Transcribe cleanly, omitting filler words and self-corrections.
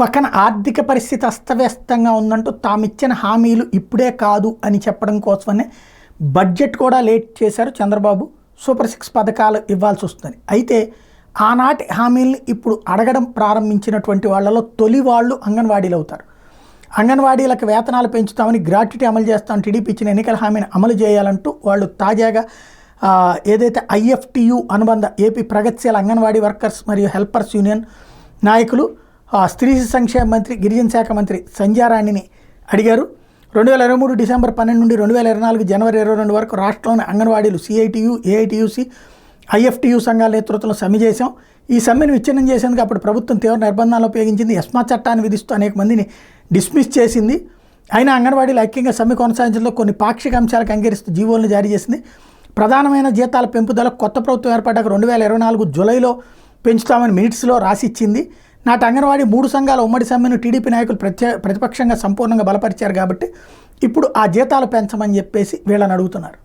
పక్కన ఆర్థిక పరిస్థితి అస్తవ్యస్తంగా ఉందంటూ తామిచ్చిన హామీలు ఇప్పుడే కాదు అని చెప్పడం కోసమనే బడ్జెట్ కూడా లేట్ చేశారు చంద్రబాబు. సూపర్ 6 పథకాలు ఇవ్వాల్సి వస్తుంది. అయితే ఆనాటి హామీల్ని ఇప్పుడు అడగడం ప్రారంభించినటువంటి వాళ్ళలో తొలి వాళ్ళు అంగన్వాడీలు అవుతారు. అంగన్వాడీలకు వేతనాలు పెంచుతామని, గ్రాట్యుటీ అమలు చేస్తామని టీడీపీ ఇచ్చిన ఎన్నికల హామీని అమలు చేయాలంటూ వాళ్ళు తాజాగా ఏదైతే ఐఎఫ్టియు అనుబంధ ఏపీ ప్రగతిశీల అంగన్వాడీ వర్కర్స్ మరియు హెల్పర్స్ యూనియన్ నాయకులు స్త్రీ సంక్షేమ మంత్రి, గిరిజన శాఖ మంత్రి సంధ్యారాణిని అడిగారు. 2023 డిసెంబర్ 12 నుండి 2024 జనవరి 22 వరకు రాష్ట్రంలోని అంగన్వాడీలు సిఐటియు, ఏఐటియుసి, ఐఎఫ్టియు సంఘాల నేతృత్వంలో సమ్మె చేశాం. ఈ సమ్మెను విచ్ఛిన్నం చేసేందుకు అప్పుడు ప్రభుత్వం తీవ్ర నిర్బంధాలు ఉపయోగించింది. ఎస్మా చట్టాన్ని విధిస్తూ అనేక మందిని డిస్మిస్ చేసింది. అయినా అంగన్వాడీలు ఐక్యంగా సమ్మె కొనసాగించడంలో కొన్ని పాక్షిక అంశాలకు అంగీకరిస్తూ జీవోలను జారీ చేసింది. ప్రధానమైన జీతాల పెంపుదల కొత్త ప్రభుత్వం ఏర్పడ్డాక 2024 జూలైలో పెంచుతామని మినిట్స్లో రాసిచ్చింది. నాటి అంగన్వాడీ 3 సంఘాల ఉమ్మడి సమ్మెను టీడీపీ నాయకులు ప్రతిపక్షంగా సంపూర్ణంగా బలపరిచారు కాబట్టి ఇప్పుడు ఆ జీతాలు పెంచమని చెప్పేసి వీళ్ళని అడుగుతున్నారు.